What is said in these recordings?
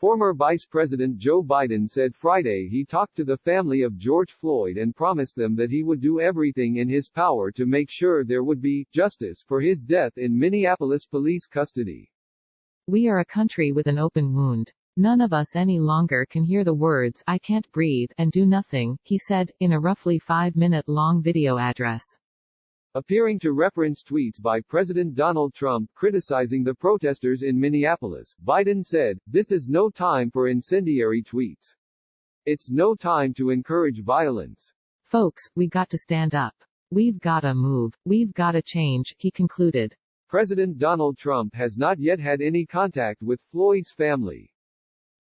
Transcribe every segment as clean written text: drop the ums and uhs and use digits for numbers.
Former Vice President Joe Biden said Friday he talked to the family of George Floyd and promised them that he would do everything in his power to make sure there would be justice for his death in Minneapolis police custody. "We are a country with an open wound. None of us any longer can hear the words, 'I can't breathe,' and do nothing," he said, in a roughly 5-minute-long video address. Appearing to reference tweets by President Donald Trump criticizing the protesters in Minneapolis, Biden said, "This is no time for incendiary tweets. It's no time to encourage violence. Folks, we got to stand up. We've gotta move. We've gotta change," he concluded. President Donald Trump has not yet had any contact with Floyd's family.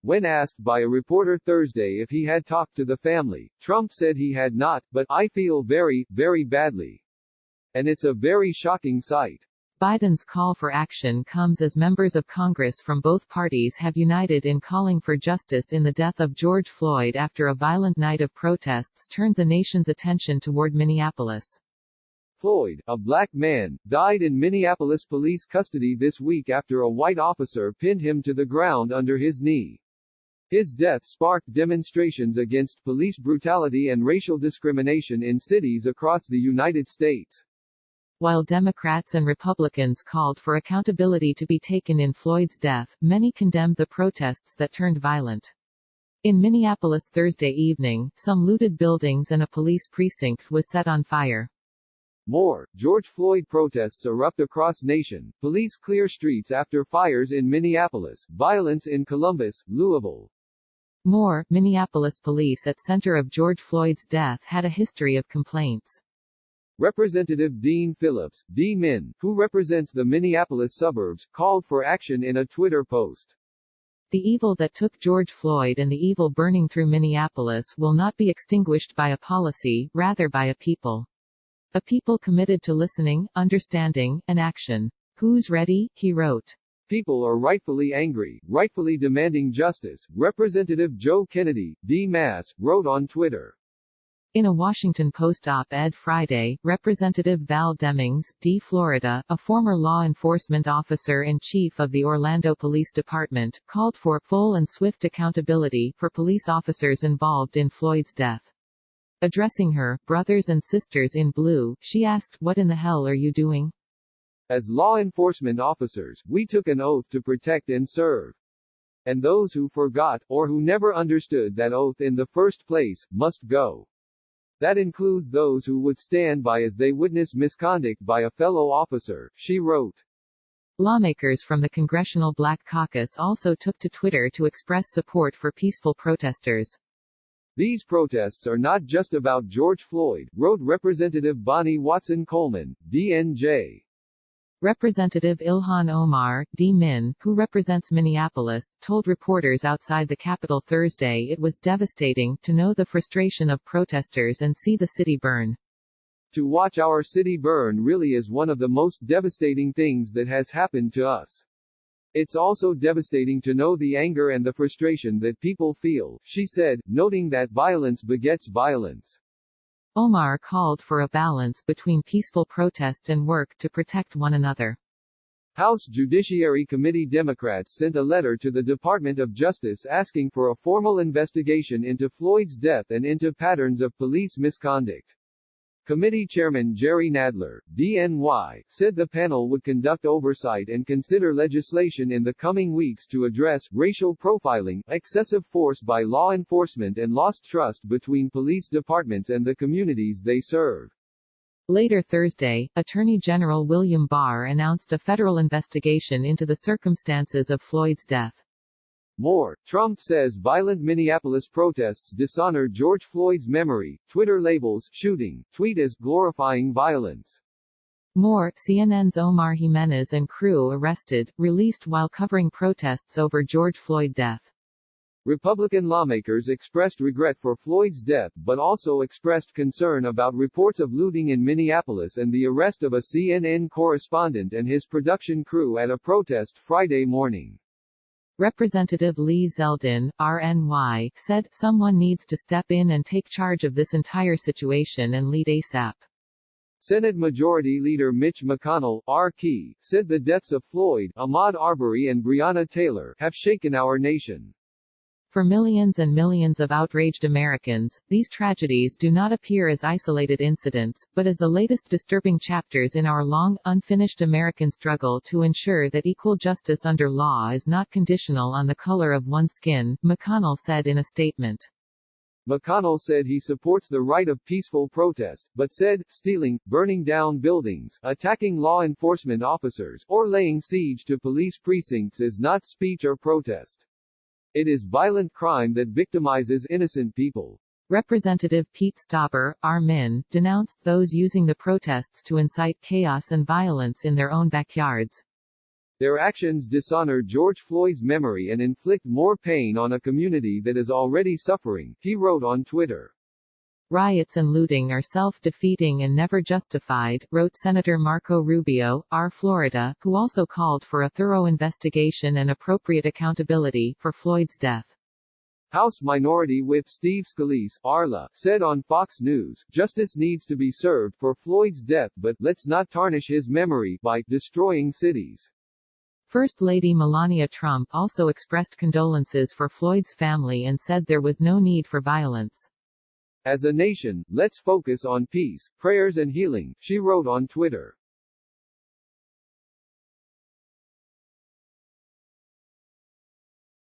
When asked by a reporter Thursday if he had talked to the family, Trump said he had not, but "I feel very, very badly. And it's a very shocking sight." Biden's call for action comes as members of Congress from both parties have united in calling for justice in the death of George Floyd after a violent night of protests turned the nation's attention toward Minneapolis. Floyd, a black man, died in Minneapolis police custody this week after a white officer pinned him to the ground under his knee. His death sparked demonstrations against police brutality and racial discrimination in cities across the United States. While Democrats and Republicans called for accountability to be taken in Floyd's death, many condemned the protests that turned violent. In Minneapolis Thursday evening, some looted buildings and a police precinct was set on fire. More, George Floyd protests erupt across nation, police clear streets after fires in Minneapolis, violence in Columbus, Louisville. More, Minneapolis police at center of George Floyd's death had a history of complaints. Representative Dean Phillips, D-Min, who represents the Minneapolis suburbs, called for action in a Twitter post. "The evil that took George Floyd and the evil burning through Minneapolis will not be extinguished by a policy, rather by a people. A people committed to listening, understanding, and action. Who's ready?" he wrote. "People are rightfully angry, rightfully demanding justice," Representative Joe Kennedy, D-Mass, wrote on Twitter. In a Washington Post op-ed Friday, Representative Val Demings, D. Florida, a former law enforcement officer-in-chief of the Orlando Police Department, called for full and swift accountability for police officers involved in Floyd's death. Addressing her brothers and sisters in blue, she asked, "What in the hell are you doing? As law enforcement officers, we took an oath to protect and serve. And those who forgot, or who never understood that oath in the first place, must go. That includes those who would stand by as they witness misconduct by a fellow officer," she wrote. Lawmakers from the Congressional Black Caucus also took to Twitter to express support for peaceful protesters. "These protests are not just about George Floyd," wrote Representative Bonnie Watson Coleman, DNJ. Representative Ilhan Omar, D-Min, who represents Minneapolis, told reporters outside the Capitol Thursday it was devastating to know the frustration of protesters and see the city burn. "To watch our city burn really is one of the most devastating things that has happened to us. It's also devastating to know the anger and the frustration that people feel," she said, noting that violence begets violence. Omar called for a balance between peaceful protest and work to protect one another. House Judiciary Committee Democrats sent a letter to the Department of Justice asking for a formal investigation into Floyd's death and into patterns of police misconduct. Committee Chairman Jerry Nadler, DNY, said the panel would conduct oversight and consider legislation in the coming weeks to address racial profiling, excessive force by law enforcement and lost trust between police departments and the communities they serve. Later Thursday, Attorney General William Barr announced a federal investigation into the circumstances of Floyd's death. More, Trump says violent Minneapolis protests dishonor George Floyd's memory, Twitter labels shooting, tweet as glorifying violence. More, CNN's Omar Jimenez and crew arrested, released while covering protests over George Floyd death. Republican lawmakers expressed regret for Floyd's death but also expressed concern about reports of looting in Minneapolis and the arrest of a CNN correspondent and his production crew at a protest Friday morning. Representative Lee Zeldin, RNY, said, "Someone needs to step in and take charge of this entire situation and lead ASAP." Senate Majority Leader Mitch McConnell, RK, said the deaths of Floyd, Ahmaud Arbery and Breonna Taylor have shaken our nation. For millions and millions of outraged Americans, these tragedies do not appear as isolated incidents, but as the latest disturbing chapters in our long, unfinished American struggle to ensure that equal justice under law is not conditional on the color of one's skin, McConnell said in a statement. McConnell said he supports the right of peaceful protest, but said, stealing, burning down buildings, attacking law enforcement officers, or laying siege to police precincts is not speech or protest. It is violent crime that victimizes innocent people. Representative Pete Stauber, R-Min, denounced those using the protests to incite chaos and violence in their own backyards. Their actions dishonor George Floyd's memory and inflict more pain on a community that is already suffering, he wrote on Twitter. Riots and looting are self-defeating and never justified, wrote Senator Marco Rubio, R. Florida, who also called for a thorough investigation and appropriate accountability for Floyd's death. House Minority Whip Steve Scalise, RLA, said on Fox News, "Justice needs to be served for Floyd's death, but let's not tarnish his memory by destroying cities." First Lady Melania Trump also expressed condolences for Floyd's family and said there was no need for violence. "As a nation, let's focus on peace, prayers and healing," she wrote on Twitter.